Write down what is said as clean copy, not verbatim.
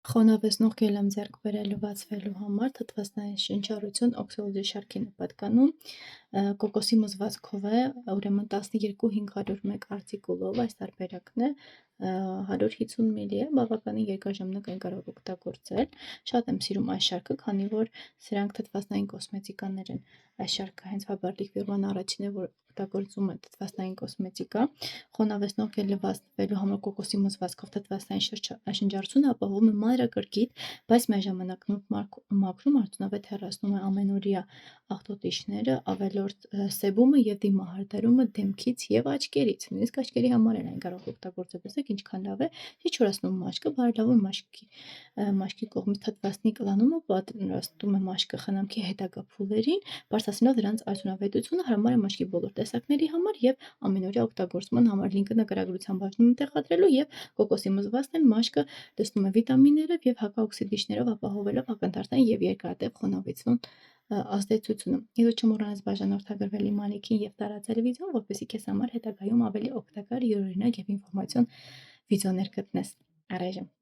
Խոնավեցնող գել եմ ձեռք բերելու բացվելու համար թթվածնային շնչառություն օքսալոջի շարքի է պատկանում, կոկոսի մզվածքով է, ուրեմն 12-501 արտիկուլով այս տարբերակն է, 150 մլ է, բավականին երկար ժամանակ են կարող օգտագործել, շատ եմ սիրում այս շարքը, քանի որ սրանք թթվածնային կոսմետիկաներ են, այս շարքը հենց Faberlic ֆիրման առաջինն է, որ օգտագործում է թթվածնային կոսմետիկա, խոնավեցնող գելը բացվելու համար կոկոսի մզվածքով թթվածնային շնչառությունը ապահովում է մանրակրկիտ, բայց միաժամանակ նուրբ մաքրում արդյունավետ հեռացնում է ամենօրյա աղտոտիչները, ավելորդ սեբումը և դիմահարդարումը դեմքից և աչքերից, նույնիսկ աչքերի համար էլ այն կարող օգտագործել, տեսեք ինչքան լավ է, չի չորացնում մաշկը, բարելավում է մաշկի կողմից թթվածնի կլանումը, պատրաստում է մաշկը խնամքի հետագա փուլերին, բարձրացնելով դրանց արդյունավետությունը, հարմար է մաշկի բոլոր տեսակների համար և ամենօրյա օգտագործման համար, լինկը նկարագրության բաժնում եմ տեղադրելու և կոկոսի մզվածքն են, մաշկը տեսնում է վիտամիններով և հակաօքսիդիչներով ապահովելով ակնթարթային և երկարատև խոնավեցնող ազդեցությունը։ Իսկ չմոռանաս բաժանորդագրվել իմ ալիքին և տարածել վիդեոն, որպեսզի քեզ համար հետագայում ավելի օգտակար, յուրօրինակ և ինֆորմացիոն վիդեոներ գտնես։ Առայժմ